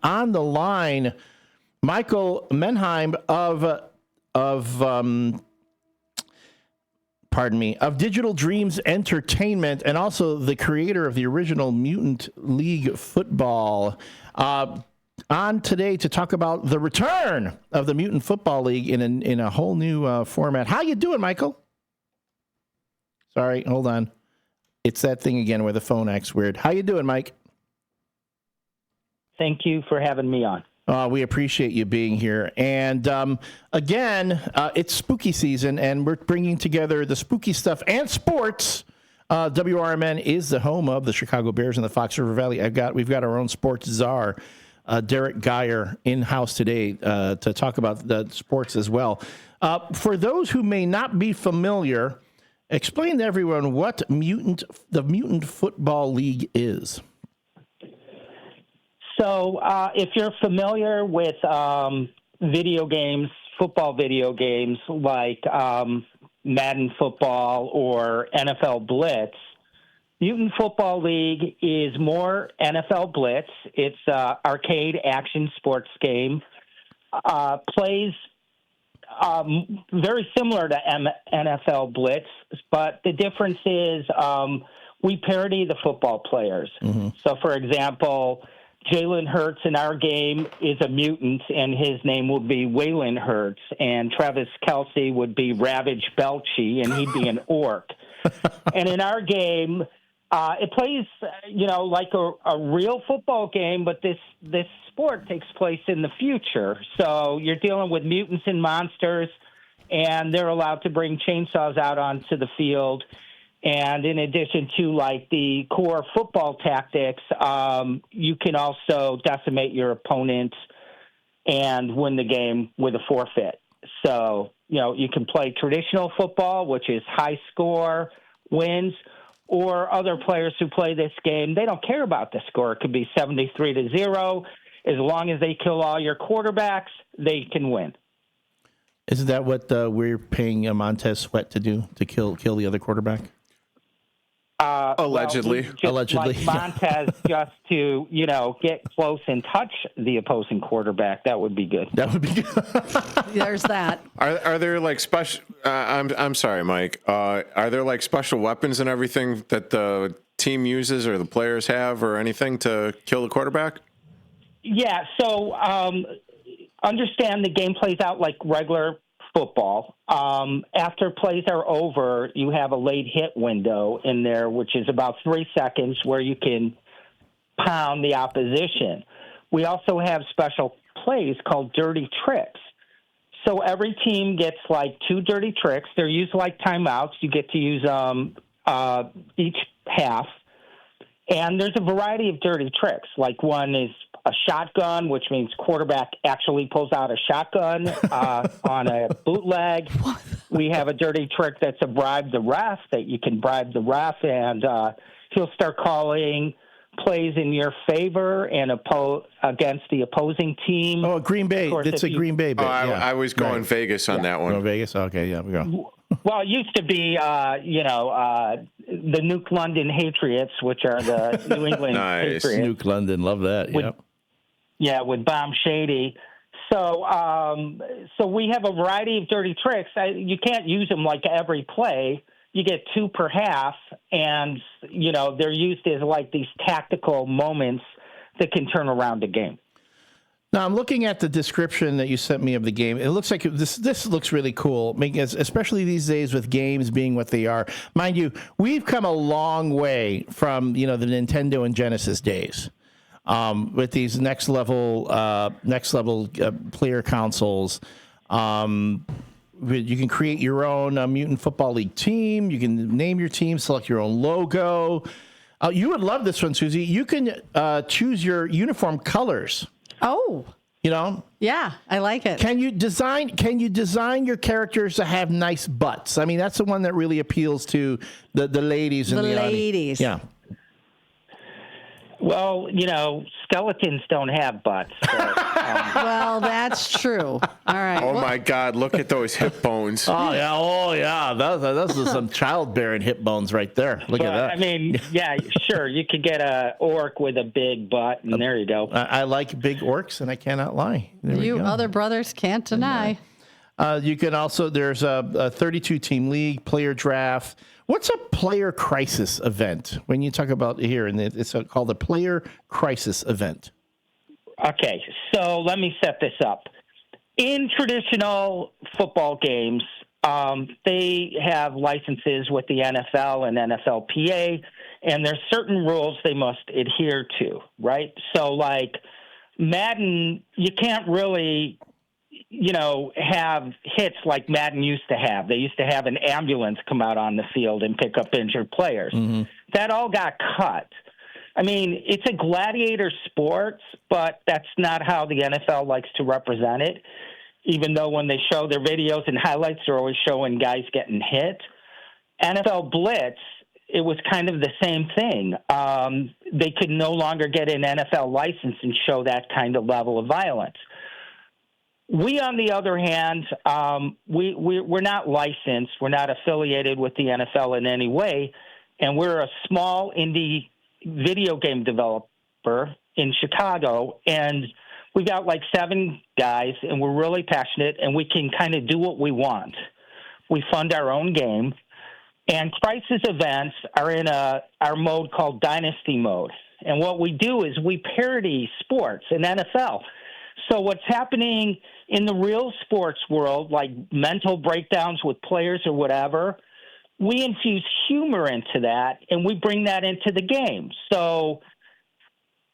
on the line Michael Mendheim of Digital Dreams Entertainment, and also the creator of the original Mutant League Football, on today to talk about the return of the Mutant Football League in a whole new format. How you doing, Michael? Sorry, hold on. It's that thing again where the phone acts weird. How you doing, Mike? Thank you for having me on. We appreciate you being here. And again, it's spooky season, and we're bringing together the spooky stuff and sports. WRMN is the home of the Chicago Bears in the Fox River Valley. We've got our own sports czar, Derrick Geyer, in-house today to talk about the sports as well. For those who may not be familiar, explain to everyone what the Mutant Football League is. So if you're familiar with video games, football video games like Madden Football or NFL Blitz, Mutant Football League is more NFL Blitz. It's an arcade action sports game. Plays very similar to NFL Blitz, but the difference is we parody the football players. Mm-hmm. So, for example, Jalen Hurts in our game is a mutant, and his name would be Waylon Hurts, and Travis Kelce would be Ravage Belchy, and he'd be an orc. And in our game, it plays, like a real football game, but this sport takes place in the future. So you're dealing with mutants and monsters, and they're allowed to bring chainsaws out onto the field. And in addition to, like, the core football tactics, you can also decimate your opponent and win the game with a forfeit. So, you can play traditional football, which is high score, wins, or other players who play this game, they don't care about the score. It could be 73-0. As long as they kill all your quarterbacks, they can win. Isn't that what we're paying Montez Sweat to do, to kill the other quarterback? Allegedly. Like Montez, just to, get close and touch the opposing quarterback. That would be good. There's that. Are there like special, I'm sorry, Mike. Are there like special weapons and everything that the team uses or the players have or anything to kill the quarterback? Yeah. So, understand the game plays out like regular football. After plays are over, you have a late hit window in there, which is about 3 seconds, where you can pound the opposition. We also have special plays called dirty tricks. So every team gets like 2 dirty tricks. They're used like timeouts. You get to use each half. And there's a variety of dirty tricks. Like one is a shotgun, which means quarterback actually pulls out a shotgun on a bootleg. What? We have a dirty trick that's a bribe the ref, that you can bribe the ref, and he'll start calling plays in your favor and against the opposing team. Oh, Green Bay. It's a Green Bay bet. I was going Vegas on that one. Go Vegas? Okay, yeah, we go. Well, it used to be, the Nuke London Patriots, which are the New England Patriots. Nuke London, love that. With Bomb Shady. So we have a variety of dirty tricks. You can't use them like every play. You get 2 per half, and, they're used as like these tactical moments that can turn around a game. Now, I'm looking at the description that you sent me of the game. It looks like this looks really cool, because especially these days with games being what they are. Mind you, we've come a long way from, the Nintendo and Genesis days with these next level player consoles. You can create your own Mutant Football League team. You can name your team, select your own logo. You would love this one, Soozy. You can choose your uniform colors. Oh. Yeah, I like it. Can you design your characters to have nice butts? I mean, that's the one that really appeals to the ladies in the audience. Ladies. Yeah. Well, skeletons don't have butts. So, Well, that's true. All right. Oh, my God. Look at those hip bones. Oh, yeah. Those are some childbearing hip bones right there. Look at that. I mean, yeah, sure. You could get a orc with a big butt, and there you go. I like big orcs, and I cannot lie. There we You go. other brothers can't deny. You can also, there's a 32-team league, player draft. What's a player crisis event? When you talk about here, and it's called a player crisis event. Okay, so let me set this up. In traditional football games, they have licenses with the NFL and NFLPA, and there's certain rules they must adhere to, right? So, like Madden, you can't really have hits like Madden used to have. They used to have an ambulance come out on the field and pick up injured players. Mm-hmm. That all got cut. I mean, it's a gladiator sport, but that's not how the NFL likes to represent it, even though when they show their videos and highlights, they're always showing guys getting hit. NFL Blitz, it was kind of the same thing. They could no longer get an NFL license and show that kind of level of violence. We, on the other hand, we're not licensed. We're not affiliated with the NFL in any way, and we're a small indie video game developer in Chicago, and we got like 7 guys, and we're really passionate, and we can kind of do what we want. We fund our own game, and crisis events are in our mode called Dynasty mode, and what we do is we parody sports and NFL. So what's happening in the real sports world, like mental breakdowns with players or whatever, we infuse humor into that, and we bring that into the game. So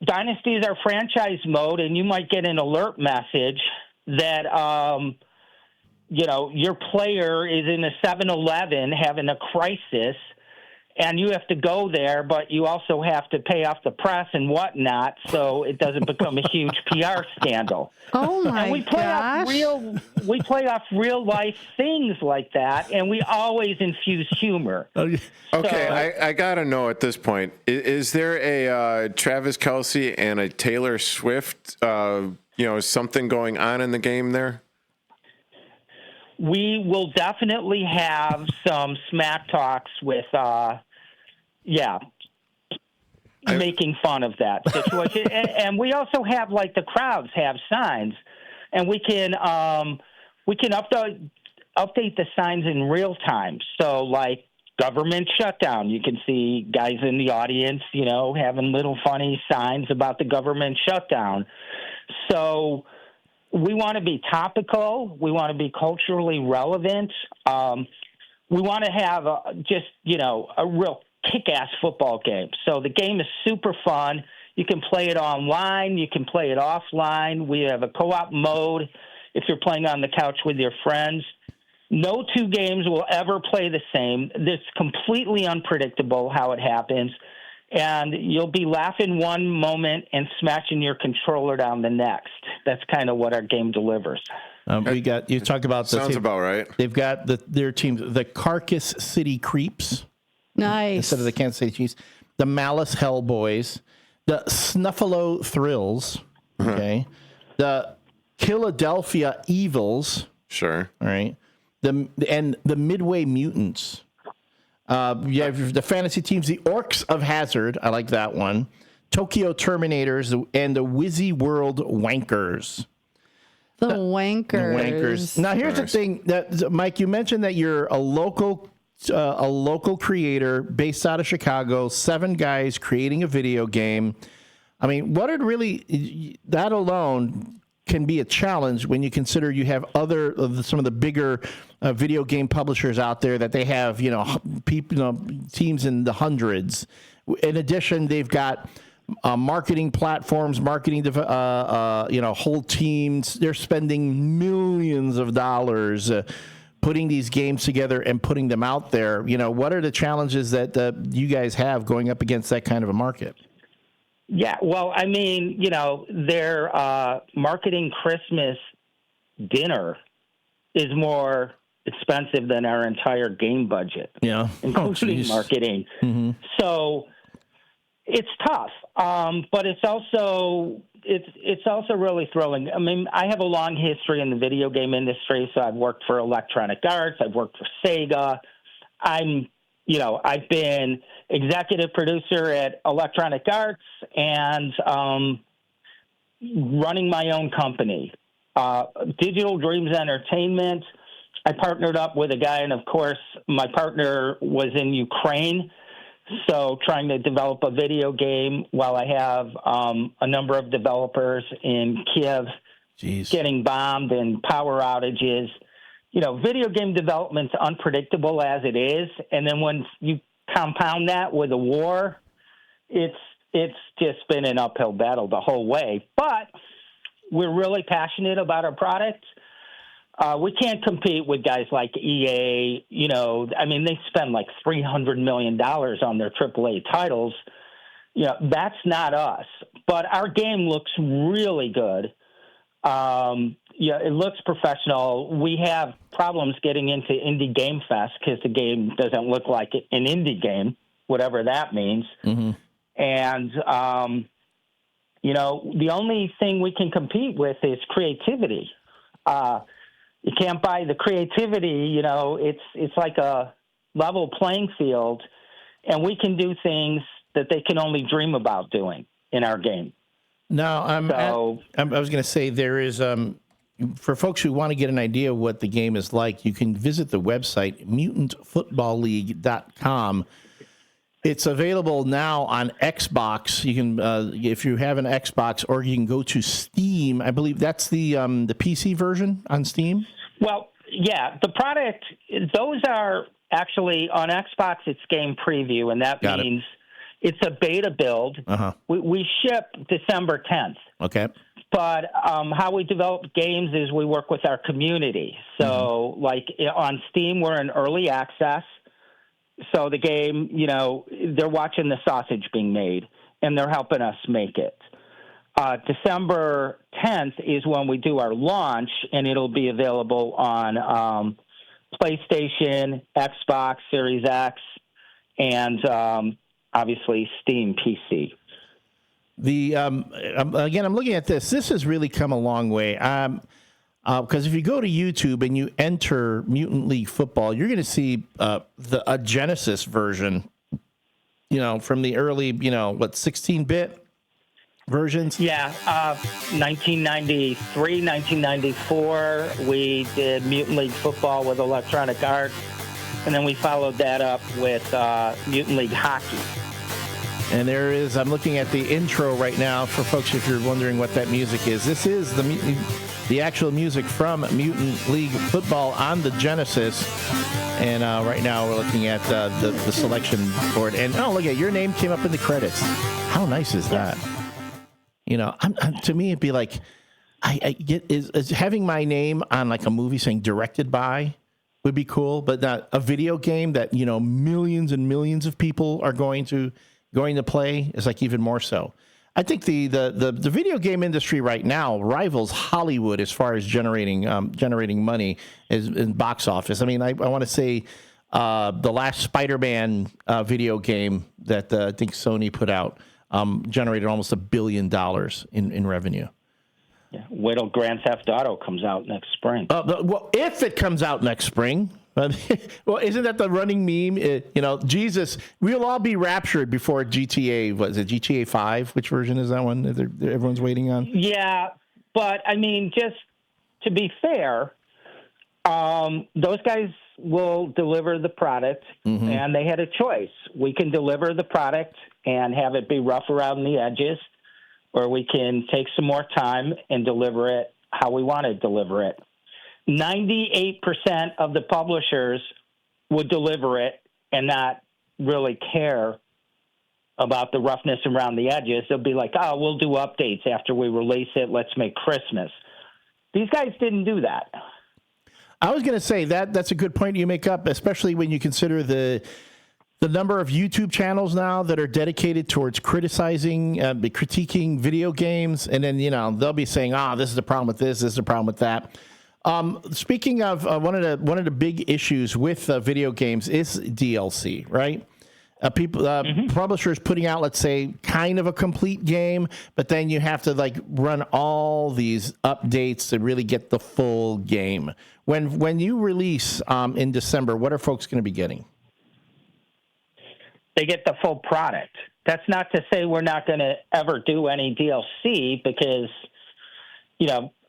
Dynasty is our franchise mode, and you might get an alert message that, your player is in a 7-Eleven having a crisis, and you have to go there, but you also have to pay off the press and whatnot, so it doesn't become a huge PR scandal. Oh my and we play off real life things like that, and we always infuse humor. Okay, so, I gotta know at this point: is there a Travis Kelce and a Taylor Swift, something going on in the game there? We will definitely have some smack talks with, making fun of that situation. and we also have, like, the crowds have signs, and we can update the signs in real time. So, like, government shutdown, you can see guys in the audience, having little funny signs about the government shutdown. So we want to be topical. We want to be culturally relevant. We want to have a real kick-ass football game. So the game is super fun. You can play it online. You can play it offline. We have a co-op mode if you're playing on the couch with your friends. No 2 games will ever play the same. It's completely unpredictable how it happens. And you'll be laughing one moment and smashing your controller down the next. That's kind of what our game delivers. You talk about the sounds about right. They've got their team, the Carcass City Creeps. Nice. Instead of the Kansas City Chiefs, the Malice Hellboys, the Snuffalo Thrills, okay, the Philadelphia Evils. Sure. All right. The Midway Mutants. You have the fantasy teams, the Orcs of Hazard. I like that one. Tokyo Terminators and the Wizzy World Wankers. The Wankers. Now, here's the thing, that Mike, you mentioned that you're a local creator based out of Chicago. 7 guys creating a video game. I mean, that alone can be a challenge when you consider you have some of the bigger video game publishers out there that they have, teams in the hundreds. In addition, they've got marketing platforms, whole teams. They're spending millions of dollars putting these games together and putting them out there. What are the challenges that you guys have going up against that kind of a market? Yeah, well, I mean, their marketing Christmas dinner is more expensive than our entire game budget, including marketing. Mm-hmm. So It's tough, but it's also really thrilling. I mean, I have a long history in the video game industry, so I've worked for Electronic Arts, I've worked for Sega. I've been executive producer at Electronic Arts and running my own company, Digital Dreams Entertainment. I partnered up with a guy, and of course, my partner was in Ukraine. So trying to develop a video game while I have a number of developers in Kiev getting bombed and power outages. Video game development's unpredictable as it is. And then when you compound that with a war, it's just been an uphill battle the whole way. But we're really passionate about our product. We can't compete with guys like EA. They spend like $300 million on their AAA titles. That's not us. But our game looks really good. It looks professional. We have problems getting into Indie Game Fest because the game doesn't look like an indie game, whatever that means. Mm-hmm. And, the only thing we can compete with is creativity. You can't buy the creativity, it's like a level playing field, and we can do things that they can only dream about doing in our game. Now, I was going to say there is, for folks who want to get an idea of what the game is like, you can visit the website, mutantfootballleague.com. It's available now on Xbox. You can, if you have an Xbox, or you can go to Steam. I believe that's the PC version on Steam. Well, yeah, the product, those are actually on Xbox. It's game preview, and that means it's a beta build. Uh-huh. We ship December 10th. Okay. But how we develop games is we work with our community. So, like on Steam, we're in early access. So the game, they're watching the sausage being made, and they're helping us make it. December 10th is when we do our launch, and it'll be available on PlayStation, Xbox Series X, and obviously Steam PC. Again, I'm looking at this. This has really come a long way. Because if you go to YouTube and you enter Mutant League Football, you're going to see a Genesis version, from the early, 16-bit versions? Yeah, 1993, 1994, we did Mutant League Football with Electronic Arts, and then we followed that up with Mutant League Hockey. And there is, I'm looking at the intro right now for folks if you're wondering what that music is. This is the actual music from Mutant League Football on the Genesis. And right now we're looking at the selection board. And, look at your name came up in the credits. How nice is that? To me, it'd be like, I get is having my name on like a movie saying directed by would be cool, but not a video game that, millions and millions of people are going to play is like even more so. I think the video game industry right now rivals Hollywood as far as generating money in box office. I mean, I want to say the last Spider-Man video game that I think Sony put out generated almost $1 billion in revenue. Yeah, wait till Grand Theft Auto comes out next spring. Well, if it comes out next spring. Well, isn't that the running meme? Jesus, we'll all be raptured before GTA. Was it GTA 5? Which version is that one that everyone's waiting on? Yeah, but I mean, just to be fair, those guys will deliver the product, and they had a choice. We can deliver the product and have it be rough around the edges, or we can take some more time and deliver it how we want to deliver it. 98% of the publishers would deliver it and not really care about the roughness around the edges. They'll be like, we'll do updates after we release it. Let's make Christmas. These guys didn't do that. I was going to say that's a good point you make up, especially when you consider the number of YouTube channels now that are dedicated towards critiquing video games. And then, they'll be saying, this is the problem with this is the problem with that. Speaking of one of the big issues with video games is DLC, right? Publishers putting out, let's say, kind of a complete game, but then you have to like run all these updates to really get the full game. When you release in December, what are folks going to be getting? They get the full product. That's not to say we're not going to ever do any DLC because,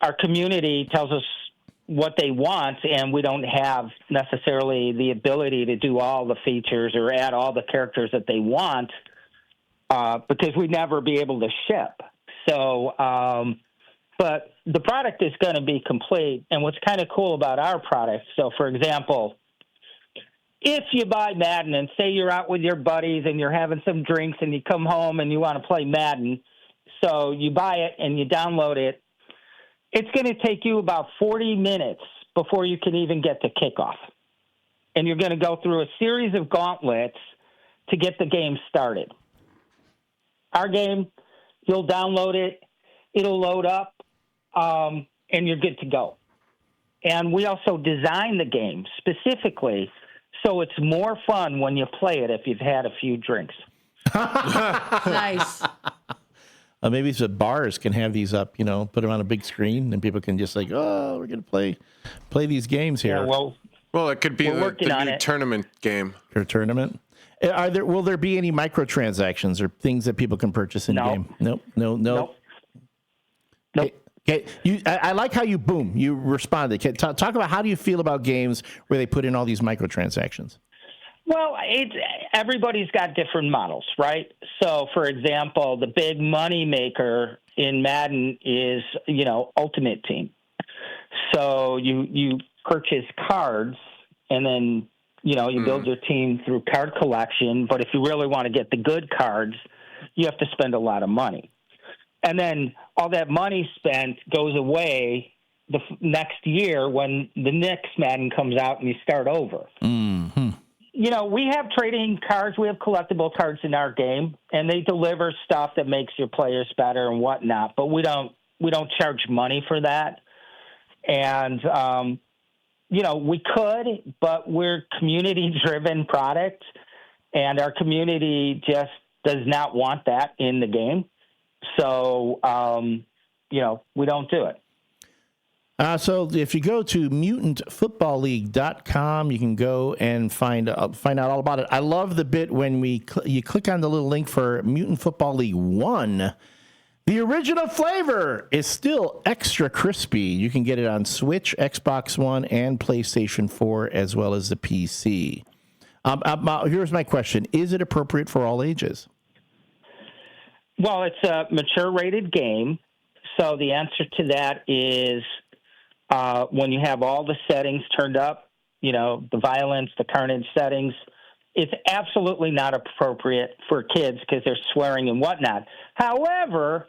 our community tells us what they want, and we don't have necessarily the ability to do all the features or add all the characters that they want because we'd never be able to ship. So, but the product is going to be complete. And what's kind of cool about our product, so for example, if you buy Madden and say you're out with your buddies and you're having some drinks and you come home and you want to play Madden, so you buy it and you download it, it's going to take you about 40 minutes before you can even get to kickoff. And you're going to go through a series of gauntlets to get the game started. Our game, you'll download it, it'll load up, and you're good to go. And we also design the game specifically so it's more fun when you play it if you've had a few drinks. Nice. Maybe the bars can have these up, put them on a big screen, and people can just like, oh, we're going to play these games here. Yeah, well, it could be the new it. tournament game. Or tournament. Will there be any microtransactions or things that people can purchase in the game? Nope. Okay. I like how you responded. Talk about how do you feel about games where they put in all these microtransactions? Well, everybody's got different models, right? So, for example, the big money maker in Madden is, Ultimate Team. So you purchase cards and then, you build your team through card collection. But if you really want to get the good cards, you have to spend a lot of money. And then all that money spent goes away the next year when the next Madden comes out and you start over. Mm-hmm. We have trading cards. We have collectible cards in our game, and they deliver stuff that makes your players better and whatnot. But we don't charge money for that. And we could, but we're community-driven product, and our community just does not want that in the game. So we don't do it. So if you go to mutantfootballleague.com, you can go and find out all about it. I love the bit when you click on the little link for Mutant Football League 1. The original flavor is still extra crispy. You can get it on Switch, Xbox One, and PlayStation 4, as well as the PC. Here's my question. Is it appropriate for all ages? Well, it's a mature-rated game. So the answer to that is when you have all the settings turned up, the violence, the carnage settings, it's absolutely not appropriate for kids because they're swearing and whatnot. However,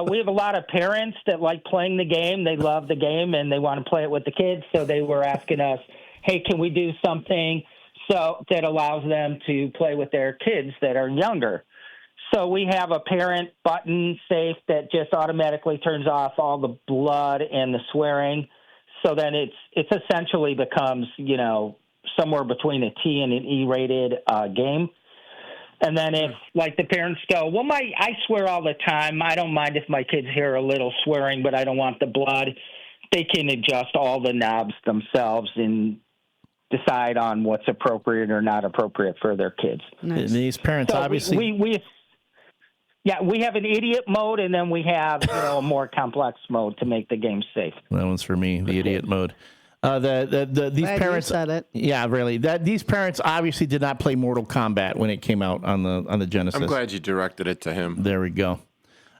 we have a lot of parents that like playing the game. They love the game, and they want to play it with the kids. So they were asking us, hey, can we do something that allows them to play with their kids that are younger? So we have a parent button safe that just automatically turns off all the blood and the swearing. So then it's essentially becomes, somewhere between a T and an E-rated game. And then if, like, the parents go, well, I swear all the time. I don't mind if my kids hear a little swearing, but I don't want the blood. They can adjust all the knobs themselves and decide on what's appropriate or not appropriate for their kids. Nice. These parents obviously... We have an idiot mode, and then we have a more complex mode to make the game safe. That one's for me, the idiot mode. These Glad parents you said it. Yeah, really. These parents obviously did not play Mortal Kombat when it came out on the Genesis. I'm glad you directed it to him. There we go.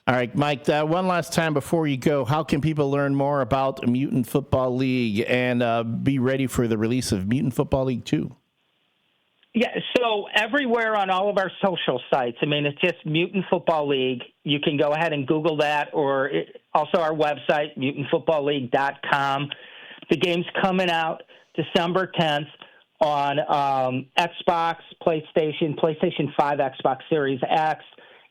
All right, Mike, one last time before you go, how can people learn more about Mutant Football League and be ready for the release of Mutant Football League 2? Yeah, so everywhere on all of our social sites, it's just Mutant Football League. You can go ahead and Google that, or also our website, mutantfootballleague.com. The game's coming out December 10th on Xbox, PlayStation 5, Xbox Series X,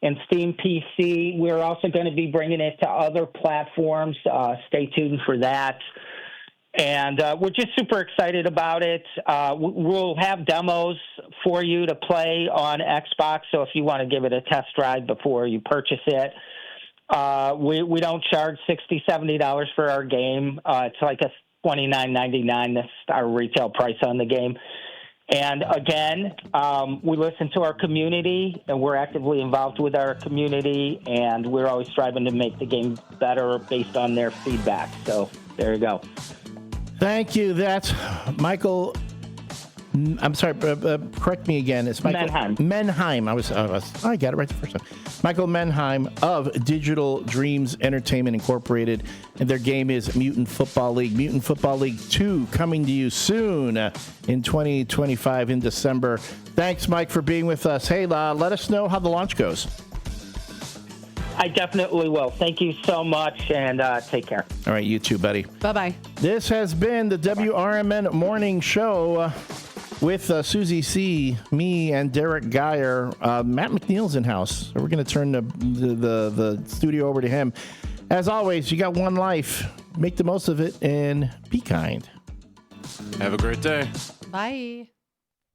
and Steam PC. We're also going to be bringing it to other platforms. Stay tuned for that. And we're just super excited about it. We'll have demos for you to play on Xbox, so if you want to give it a test drive before you purchase it. We don't charge $60, $70 for our game. It's like a $29.99. That's our retail price on the game. And again, we listen to our community, and we're actively involved with our community, and we're always striving to make the game better based on their feedback. So there you go. Thank you. That's Michael. I'm sorry. Correct me again. It's Michael Mendheim. I got it right the first time. Michael Mendheim of Digital Dreams Entertainment Incorporated, and their game is Mutant Football League. Mutant Football League 2 coming to you soon in 2025 in December. Thanks, Mike, for being with us. Hey, let us know how the launch goes. I definitely will. Thank you so much, and take care. All right, you too, buddy. Bye-bye. This has been the WRMN Morning Show with Soozy C, me, and Derrick Geyer. Matt McNeil's in house, so we're going to turn the studio over to him. As always, you got one life. Make the most of it and be kind. Have a great day. Bye.